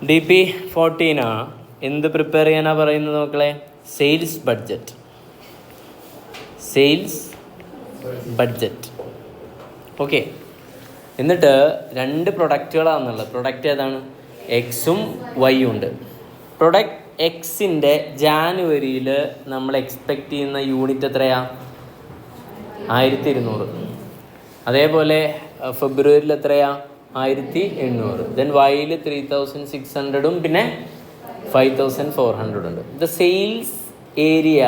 DP14 എന്ത് prepare ചെയ്യാനാണ് പറയുന്നത് മക്കളെ? Sales budget. ഓക്കെ. എന്നിട്ട് 2 പ്രൊഡക്റ്റുകളാണെന്നുള്ളത്. പ്രൊഡക്റ്റ് ഏതാണ്? എക്സും വൈയും ഉണ്ട്. പ്രൊഡക്റ്റ് എക്സിൻ്റെ ജാനുവരിയിൽ നമ്മൾ എക്സ്പെക്റ്റ് ചെയ്യുന്ന യൂണിറ്റ് എത്രയാണ്? 1200. അതേപോലെ ഫെബ്രുവരിയിൽ എത്രയാണ്? 1800. ദെൻ വൈയിൽ 3600 പിന്നെ 5400 ഉണ്ട്. The sales area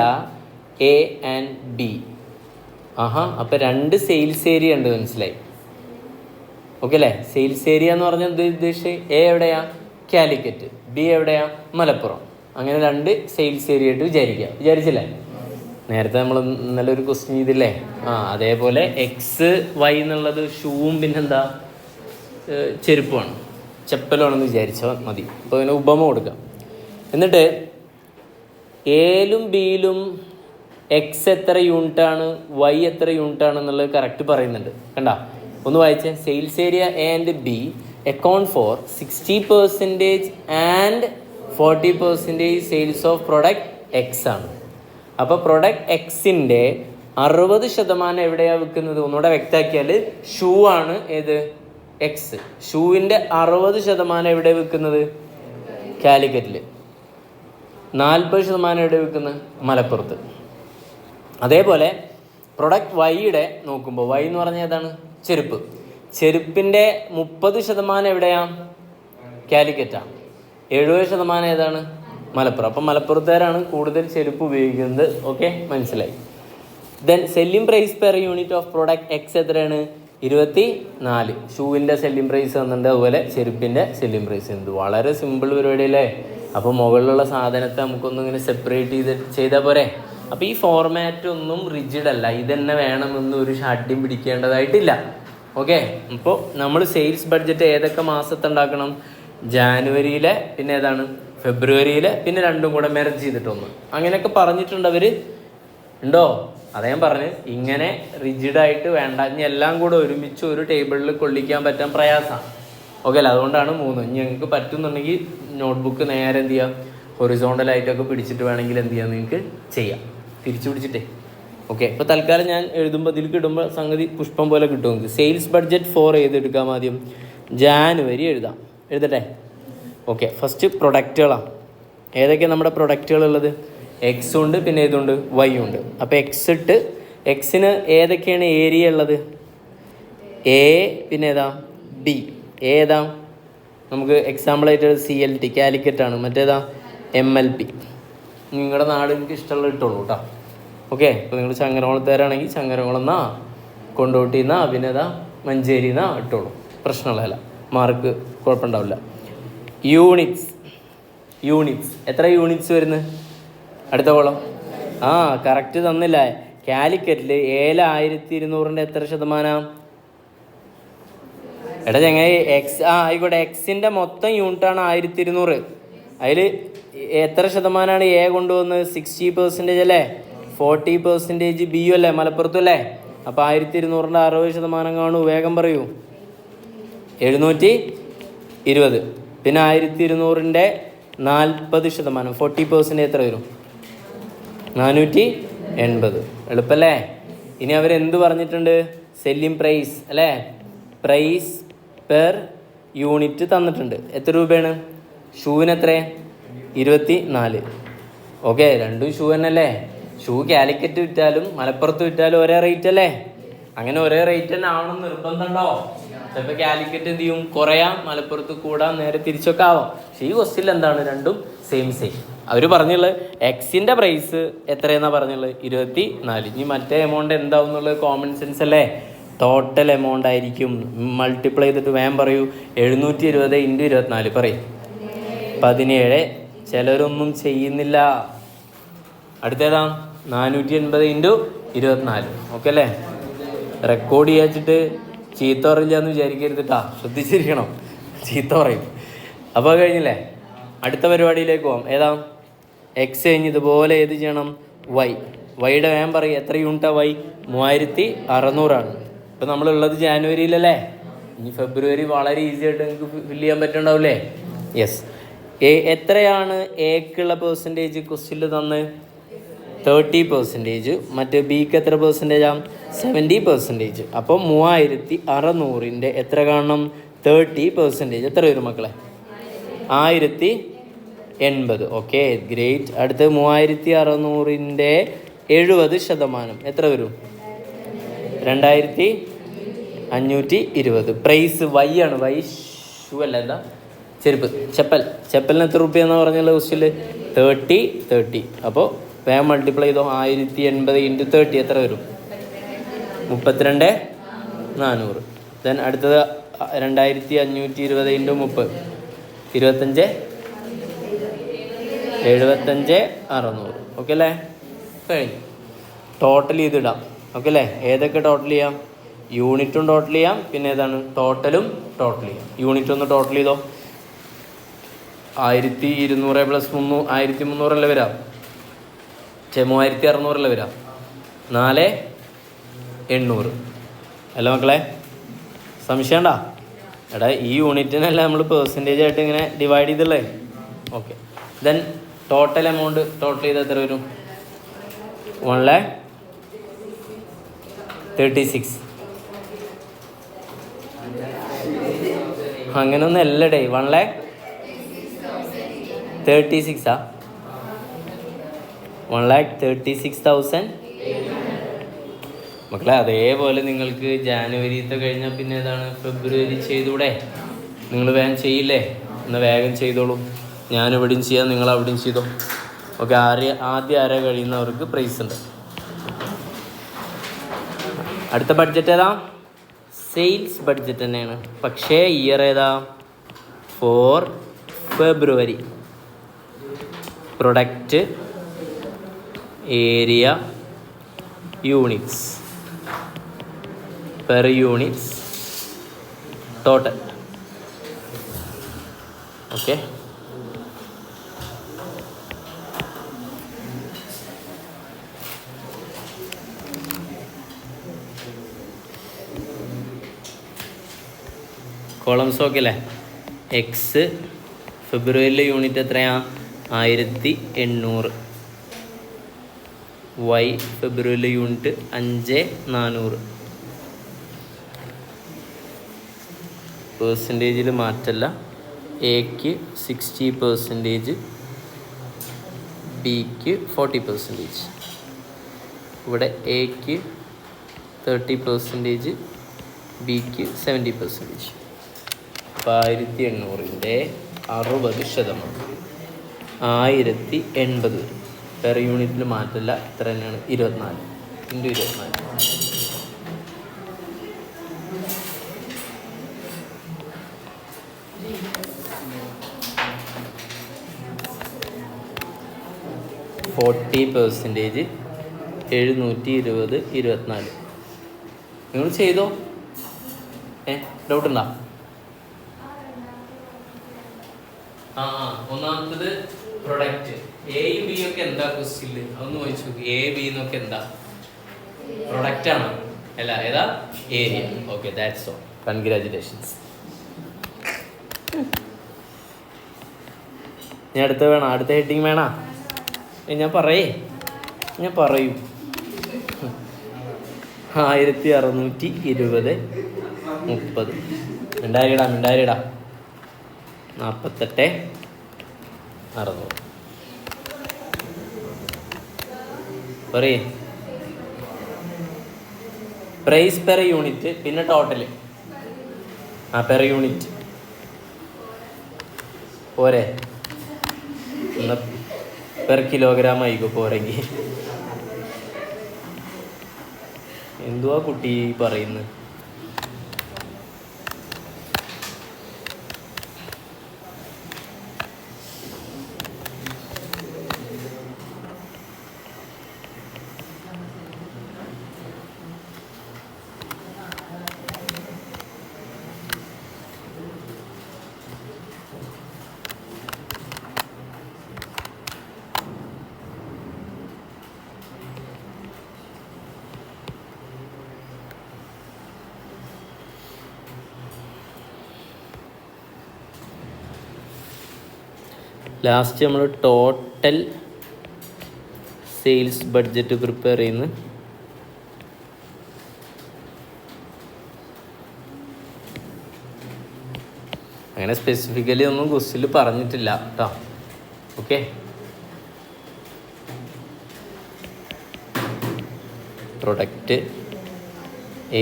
A and B. അപ്പം 2 സെയിൽസ് ഏരിയ ഉണ്ട്, മനസ്സിലായി? ഓക്കെ അല്ലേ? സെയിൽസ് ഏരിയ എന്ന് പറഞ്ഞാൽ എന്ത് ഉദ്ദേശിച്ച്? എ എവിടെയാ? കാലിക്കറ്റ്. ബി എവിടെയാ? മലപ്പുറം. അങ്ങനെ 2 സെയിൽസ് ഏരിയ ആയിട്ട് വിചാരിച്ചില്ലേ? നേരത്തെ നമ്മൾ ഇന്നലെ ഒരു ക്വസ്റ്റ്യൻ ചെയ്തില്ലേ? അതേപോലെ എക്സ് വൈ എന്നുള്ളത് ഷൂവും പിന്നെന്താ ചെരുപ്പുമാണ്, ചെപ്പലാണെന്ന് വിചാരിച്ചാൽ മതി. അപ്പോൾ അതിന് ഉപമ കൊടുക്കാം. എന്നിട്ട് എയിലും ബിയിലും എക്സ് എത്ര യൂണിറ്റാണ്, വൈ എത്ര യൂണിറ്റാണ് എന്നുള്ളത് കറക്റ്റ് പറയുന്നുണ്ട്. കണ്ട, ഒന്ന് വായിച്ചേ. Sales area A and B account for 60% and 40% sales of product X ആണ്. അപ്പോൾ പ്രൊഡക്റ്റ് എക്സിൻ്റെ 60% എവിടെയാണ് വിൽക്കുന്നത്? ഒന്നുകൂടെ വ്യക്തമാക്കിയാൽ ഷൂ ആണ് ഏത്? എക്സ്. ഷൂവിൻ്റെ 60% എവിടെ വിൽക്കുന്നത്? കാലിക്കറ്റിൽ. 40% എവിടെ വിൽക്കുന്നത്? മലപ്പുറത്ത്. അതേപോലെ പ്രൊഡക്റ്റ് വൈയുടെ നോക്കുമ്പോൾ, വൈ എന്ന് പറഞ്ഞാൽ ഏതാണ്? ചെരുപ്പ്. ചെരുപ്പിൻ്റെ 30% എവിടെയാണ്? കാലിക്കറ്റാണ്. 70% ഏതാണ്? മലപ്പുറം. അപ്പം മലപ്പുറത്തുകാരാണ് കൂടുതൽ ചെരുപ്പ് ഉപയോഗിക്കുന്നത്. ഓക്കെ, മനസ്സിലായി. Then selling price per unit of product X എത്രയാണ്? 24. ഷൂവിൻ്റെ സെല്ലിംഗ് പ്രൈസ് തന്നിട്ടുണ്ട്, അതുപോലെ ചെരുപ്പിൻ്റെ സെല്ലിംഗ് പ്രൈസ് ഉണ്ട്. വളരെ സിമ്പിൾ പരിപാടി അല്ലേ? അപ്പോൾ മുകളിലുള്ള സാധനത്തെ നമുക്കൊന്നും ഇങ്ങനെ സെപ്പറേറ്റ് ചെയ്താൽ പോരെ. അപ്പോൾ ഈ ഫോർമാറ്റ് ഒന്നും റിജിഡ് അല്ല. ഇതന്നെ വേണമെന്ന് ഒരു ഷാഡ്യം പിടിക്കേണ്ടതായിട്ടില്ല. ഓക്കെ. അപ്പോൾ നമ്മൾ സെയിൽസ് ബഡ്ജറ്റ് ഏതൊക്കെ മാസത്തെ ഉണ്ടാക്കണം? ജാനുവരിയിലെ, പിന്നെ ഏതാണ്? ഫെബ്രുവരിയിൽ, പിന്നെ 2 കൂടെ മെർജ് ചെയ്തിട്ടൊന്ന്. അങ്ങനെയൊക്കെ പറഞ്ഞിട്ടുണ്ട് അവർ. ഉണ്ടോ? അതേ പറഞ്ഞ് ഇങ്ങനെ റിജിഡായിട്ട് വേണ്ട. ഇനി എല്ലാം കൂടെ ഒരുമിച്ച് ഒരു ടേബിളിൽ കൊള്ളിക്കാൻ പറ്റാൻ പ്രയാസമാണ്. ഓക്കെ അല്ല? അതുകൊണ്ടാണ് 3. ഇനി ഞങ്ങൾക്ക് പറ്റുന്നുണ്ടെങ്കിൽ നോട്ട്ബുക്ക് നേരെ എന്ത് ചെയ്യാം, ഹൊറിസോണ്ടലായിട്ടൊക്കെ പിടിച്ചിട്ട് വേണമെങ്കിൽ എന്ത് ചെയ്യാം, നിങ്ങൾക്ക് ചെയ്യാം, തിരിച്ചു പിടിച്ചിട്ടേ. ഓക്കെ. ഇപ്പോൾ തൽക്കാലം ഞാൻ എഴുതുമ്പോൾ ഇതിലേക്ക് ഇടുമ്പോൾ സംഗതി പുഷ്പം പോലെ കിട്ടും നിങ്ങൾക്ക്. സെയിൽസ് ബഡ്ജറ്റ് ഫോർ ഏതെടുക്കാം? ആദ്യം ജാനുവരി എഴുതട്ടെ. ഓക്കെ. ഫസ്റ്റ് പ്രൊഡക്റ്റുകളാണ്. ഏതൊക്കെയാണ് നമ്മുടെ പ്രൊഡക്റ്റുകളുള്ളത്? എക്സ് ഉണ്ട്, പിന്നെ ഏതുണ്ട്? വൈ ഉണ്ട്. അപ്പോൾ എക്സ് ഇട്ട്, എക്സിന് ഏതൊക്കെയാണ് ഏരിയ ഉള്ളത്? എ, പിന്നെ ഏതാ? ബി. ഏതാ? നമുക്ക് എക്സാമ്പിളായിട്ട് CLT കാലിക്കറ്റാണ്. മറ്റേതാ? MLP. നിങ്ങളുടെ നാട് എനിക്ക് ഇഷ്ടമുള്ള ഇട്ടുള്ളൂ കേട്ടോ. ഓക്കെ. ഇപ്പോൾ നിങ്ങൾ ചങ്ങരകുളത്തുകാരാണെങ്കിൽ ചങ്ങരകുളന്നാ, കൊണ്ടോട്ടിന്നാ, പിന്നെ ഏതാ? മഞ്ചേരിന്നാ ഇട്ടോളൂ. പ്രശ്നമുള്ളതല്ല, മാർക്ക് കുഴപ്പമുണ്ടാവില്ല. യൂണിറ്റ്സ് എത്ര യൂണിറ്റ്സ് വരുന്നത്? അടുത്ത കോളം. കറക്റ്റ് തന്നില്ല. കാലിക്കറ്റിൽ 1200 എത്ര ശതമാനം? എടാ ചങ്ങായി, എക്സ് ആയിക്കോട്ടെ. എക്സിൻ്റെ മൊത്തം യൂണിറ്റാണ് 1200. അതിൽ എത്ര ശതമാനമാണ് എ കൊണ്ടുവന്നത്? 60% അല്ലേ? 40% ബിയും അല്ലേ? മലപ്പുറത്തും അല്ലേ? അപ്പോൾ 1200 60% കാണൂ. വേഗം പറയൂ. 720. പിന്നെ 1200 40%, 40% എത്ര വരും? 480. എളുപ്പല്ലേ? ഇനി അവരെന്ത് പറഞ്ഞിട്ടുണ്ട്? സെല്ലിംഗ് പ്രൈസ് അല്ലേ? പ്രൈസ് പെർ യൂണിറ്റ് തന്നിട്ടുണ്ട്. എത്ര രൂപയാണ്? ഷൂവിന് എത്ര? 24. ഓക്കെ. 2 ഷൂ തന്നെയല്ലേ? ഷൂ കാലിക്കറ്റ് വിറ്റാലും മലപ്പുറത്ത് വിറ്റാലും ഒരേ റേറ്റ് അല്ലേ? അങ്ങനെ ഒരേ റേറ്റ് തന്നെ ആവണം നിർബന്ധമുണ്ടോ? ചിലപ്പോൾ കാലിക്കറ്റ് എന്ത് ചെയ്യും, കുറയാം, മലപ്പുറത്ത് കൂടാം, നേരെ തിരിച്ചൊക്കെ ആവാം. പക്ഷേ ഈ ക്വസ്റ്റ്യനിൽ എന്താണ്? രണ്ടും സെയിം. അവർ പറഞ്ഞുള്ളത് എക്സിൻ്റെ പ്രൈസ് എത്രയെന്നാണ് പറഞ്ഞുള്ളത്? 24. ഇനി മറ്റേ എമൗണ്ട് എന്താവും എന്നുള്ളത് കോമൺ സെൻസ് അല്ലേ? ടോട്ടൽ എമൗണ്ട് ആയിരിക്കും. മൾട്ടിപ്ലൈ ചെയ്തിട്ട് വേഗം പറയൂ. 720 × 24 പറയും. 17. ചിലരൊന്നും ചെയ്യുന്നില്ല. അടുത്തേതാ? 480 × 24. ഓക്കെ അല്ലേ? റെക്കോർഡ് ചെയ്യാച്ചിട്ട് ചീത്ത പറയില്ല എന്ന് വിചാരിക്കരുത് കേട്ടോ. ശ്രദ്ധിച്ചിരിക്കണം, ചീത്ത പറയും. അപ്പോൾ കഴിഞ്ഞില്ലേ? അടുത്ത പരിപാടിയിലേക്ക് പോകാം. ഏതാ? എക്സ് കഴിഞ്ഞ് ഇതുപോലെ ഏത് ചെയ്യണം? വൈയുടെ വേഗം പറയും. എത്ര യൂണിറ്റാണ് വൈ? 3600. ഇപ്പം നമ്മളുള്ളത് ജാനുവരിയിലല്ലേ? ഇനി ഫെബ്രുവരി വളരെ ഈസി ആയിട്ട് നിങ്ങൾക്ക് ഫില്ല് ചെയ്യാൻ പറ്റുന്നുണ്ടാവില്ലേ? യെസ്. എത്രയാണ് എക്കുള്ള പെർസെൻറ്റേജ് ക്വസ്റ്റ്യനിൽ തന്ന്? 30%. മറ്റ് ബിക്ക് എത്ര പെർസെൻറ്റേജാണ്? 70%. അപ്പോൾ 3600ൻ്റെ എത്ര കാണണം? 30%. എത്ര വരും മക്കളെ? 1080. Okay, great. അടുത്ത് 3600ൻ്റെ 70% എത്ര വരും? 2520. പ്രൈസ് വൈ ആണ്. വൈ ഷൂ അല്ല, എന്താ ചെരുപ്പ്, ചെപ്പലിന് എത്ര റുപ്യെന്നാണ് പറഞ്ഞുള്ള ക്വസ്റ്റ്യനിൽ? 30. അപ്പോൾ വേഗം മൾട്ടിപ്ലൈ ചെയ്തോ. 1080 × 30 എത്ര വരും? 32,400. ദെൻ അടുത്തത് 2520 × 30 75,600. ഓക്കെ അല്ലേ? കഴിഞ്ഞു. ടോട്ടൽ ചെയ്തിടാം. ഓക്കെ അല്ലേ? ഏതൊക്കെ ടോട്ടൽ ചെയ്യാം? യൂണിറ്റും ടോട്ടൽ ചെയ്യാം, പിന്നെ ഏതാണ് ടോട്ടലും ടോട്ടൽ ചെയ്യാം. യൂണിറ്റ് ഒന്ന് ടോട്ടൽ ചെയ്തോ. 1200 + 1300 അല്ലേ വരാം? 3600 അല്ലേ വരാം? 4800 അല്ല മക്കളെ? സംശയം ഉണ്ടോ? എടാ, ഈ യൂണിറ്റിനല്ല നമ്മൾ പെർസെൻറ്റേജ് ആയിട്ട് ഇങ്ങനെ ഡിവൈഡ് ചെയ്തല്ലേ? Okay. Then total amount total ചെയ്താൽ എത്ര വരും? 136. അങ്ങനൊന്നും അല്ലടേ. 136,000. 136,000 മക്കളെ. അതേപോലെ നിങ്ങൾക്ക് ജാനുവരിത്തെ കഴിഞ്ഞാൽ പിന്നെ ഏതാണ്? ഫെബ്രുവരി ചെയ്തൂടെ? നിങ്ങൾ വേഗം ചെയ്യില്ലേ? എന്നാൽ വേഗം ചെയ്തോളൂ. ഞാനിവിടെയും ചെയ്യാം, നിങ്ങൾ അവിടെയും ചെയ്തോ. ഓക്കെ. ആദ്യം ആരെ കഴിയുന്നവർക്ക് പ്രൈസ് ഉണ്ട്. അടുത്ത ബഡ്ജറ്റ് ഏതാ? സെയിൽസ് ബഡ്ജറ്റ് തന്നെയാണ്. പക്ഷേ ഇയർ ഏതാ? 4 February. Product, area, units, per units, total. Okay. Columns okay അല്ലേ? എക്സ് ഫെബ്രുവരിയിലെ യൂണിറ്റ് എത്രയാണ്? 1800. വൈ ഫെബ്രുവരിയിലെ യൂണിറ്റ് 5400. പേഴ്സൻറ്റേജിൽ മാറ്റല്ല. എക്ക് 60%, ബിക്ക് 40%. ഇവിടെ എക്ക് 30%, ബിക്ക് 70%. അപ്പോൾ 1800ൻ്റെ 60% 1080 വരും. പെർ യൂണിറ്റിൽ മാറ്റില്ല. ഇത്ര തന്നെയാണ്. 24 × 24. %, 720, 24. നിങ്ങൾ ചെയ്തോ? ഡൗട്ട് ഉണ്ടോ? ഒന്നാമത്തത് പ്രൊഡക്റ്റ്. എയും ബിയും ഒക്കെ എന്താ ക്വസ്റ്റ്യനിൽ? അതൊന്ന് ചോദിച്ചു നോക്കി. എ ബി എന്നൊക്കെ എന്താ? പ്രൊഡക്റ്റ് ആണ് അല്ല? ഏതാ? Area. Okay, that's all. Congratulations. ഞാൻ അടുത്ത വേണം? അടുത്ത ഹെഡിങ് വേണോ? ഞാൻ പറയൂ. 1620, 30. മിണ്ടാരിടാ. 48,600. പറയേ. പ്രൈസ് പെർ യൂണിറ്റ്, പിന്നെ ടോട്ടൽ. പെർ യൂണിറ്റ് പോരെ? പെർ കിലോഗ്രാം ആയിക്കോ പോരെങ്കിൽ. എന്തുവാ കുട്ടി പറയുന്നത്? ലാസ്റ്റ് നമ്മൾ ടോട്ടൽ സെയിൽസ് ബഡ്ജറ്റ് പ്രിപ്പയർ ചെയ്യുന്നു. അങ്ങനെ സ്പെസിഫിക്കലി ഒന്നും ക്വസ്റ്റ്യനിൽ പറഞ്ഞിട്ടില്ല കേട്ടോ. Okay, product,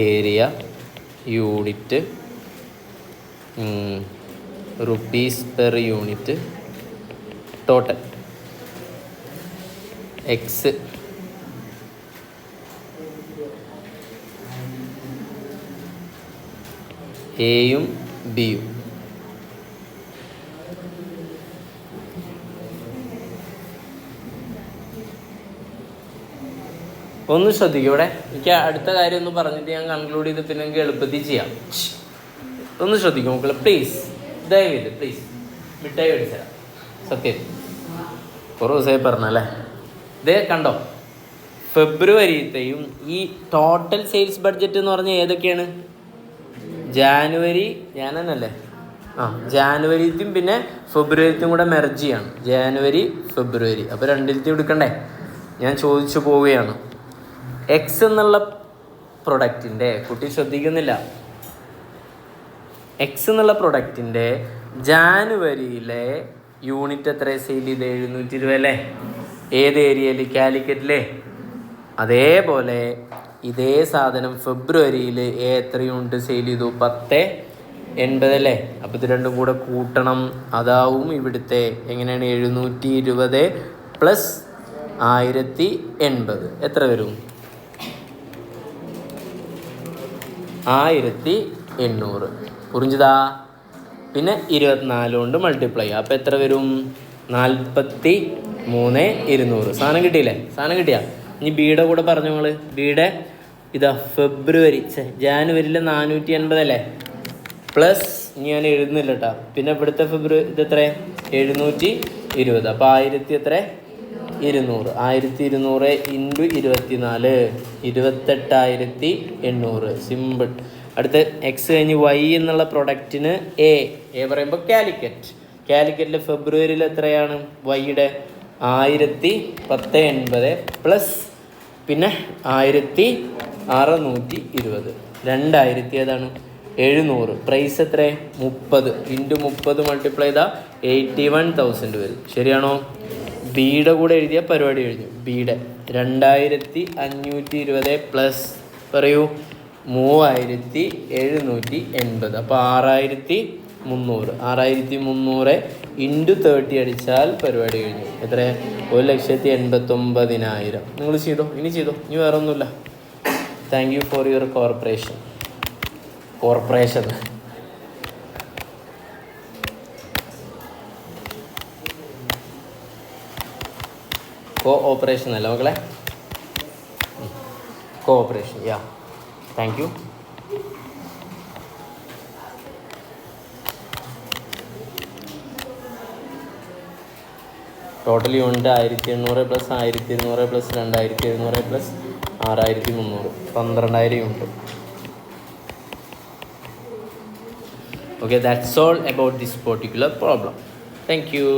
area, unit, rupees per unit, total, X, എയും ബിയും. ഒന്ന് ശ്രദ്ധിക്കും ഇവിടെ. എനിക്ക് അടുത്ത കാര്യം ഒന്ന് പറഞ്ഞിട്ട് ഞാൻ കൺക്ലൂഡ് ചെയ്ത് പിന്നെ എനിക്ക് എളുപ്പത്തിൽ ചെയ്യാം. ഒന്ന് ശ്രദ്ധിക്കും മക്കളെ പ്ലീസ്, ദയവേത് പ്ലീസ്. മിഠായി മേടിച്ചാൽ സത്യം കുറേ ദിവസമായി പറഞ്ഞല്ലേ. ഇതേ കണ്ടോ, ഫെബ്രുവരിത്തെയും ഈ ടോട്ടൽ സെയിൽസ് ബഡ്ജറ്റ് എന്ന് പറഞ്ഞാൽ ഏതൊക്കെയാണ്? ജാനുവരി, ഞാനല്ലേ ജാനുവരിത്തും പിന്നെ ഫെബ്രുവരിത്തും കൂടെ മെർജ് ചെയ്യാണ്. ജാനുവരി ഫെബ്രുവരി, അപ്പോൾ രണ്ടിലത്തും എടുക്കണ്ടേ? ഞാൻ ചോദിച്ചു പോവുകയാണ്. എക്സ് എന്നുള്ള പ്രൊഡക്റ്റിൻ്റെ, കുട്ടി ശ്രദ്ധിക്കുന്നില്ല, എക്സ് എന്നുള്ള പ്രൊഡക്റ്റിൻ്റെ ജാനുവരിയിലെ യൂണിറ്റ് എത്ര സെയിൽ ചെയ്ത്? 720 അല്ലേ? ഏത് ഏരിയയിൽ? കാലിക്കറ്റിലെ. അതേപോലെ ഇതേ സാധനം ഫെബ്രുവരിയിൽ എത്ര യൂണിറ്റ് സെയിൽ ചെയ്തു? 1080 അല്ലേ? അപ്പോൾ ഇത് രണ്ടും കൂടെ കൂട്ടണം, അതാവും ഇവിടുത്തെ. എങ്ങനെയാണ്? 720 പ്ലസ് 1080 എത്ര വരും? 1800. പുറിഞ്ചതാ. പിന്നെ 24 കൊണ്ട് മൾട്ടിപ്ലൈ, അപ്പോൾ എത്ര വരും? 43,200. സാധനം കിട്ടിയില്ലേ? സാധനം കിട്ടിയാ? ഇനി ബിയുടെ കൂടെ പറഞ്ഞു നിങ്ങൾ. ബിയുടെ ഇതാ ഫെബ്രുവരി ജാനുവരിയിലെ 480 അല്ലേ? പ്ലസ് ഞാൻ എഴുതുന്നില്ല കേട്ടോ. പിന്നെ ഇവിടുത്തെ ഫെബ്രുവരി ഇത് എത്ര? 720. അപ്പോൾ 1000 എത്ര? 200. 1200 ഇൻറ്റു 24, 28,800. സിമ്പിൾ. അടുത്ത് എക്സ് കഴിഞ്ഞ് വൈ എന്നുള്ള പ്രൊഡക്റ്റിന് എ പറയുമ്പോൾ കാലിക്കറ്റിലെ ഫെബ്രുവരിയിൽ എത്രയാണ് വൈയുടെ? 1080 പ്ലസ് പിന്നെ 1620. 2000 ഏതാണ്? 700. പ്രൈസ് എത്ര? 30 ഇൻറ്റു 30 മൾട്ടിപ്ലൈ ചെയ്താൽ 81,000 വരും. ശരിയാണോ? ബിയുടെ കൂടെ എഴുതിയ പരിപാടി കഴിഞ്ഞു. ബിയുടെ 2520 പ്ലസ് പറയൂ 3780. അപ്പോൾ 6300. 6300 ഇൻറ്റു 30 അടിച്ചാൽ പരിപാടി കഴിഞ്ഞു. എത്ര? 1,89,000. നിങ്ങൾ ചെയ്തോ, ഇനി ചെയ്തോ, ഇനി വേറെ ഒന്നുമില്ല. Thank you for your corporation. Cooperation അല്ല മക്കളെ, cooperation. Yeah, thank you. Total unit 1800 plus 1200 plus 2700 plus 6300, 12,000 unit. Okay, that's all about this particular problem. Thank you.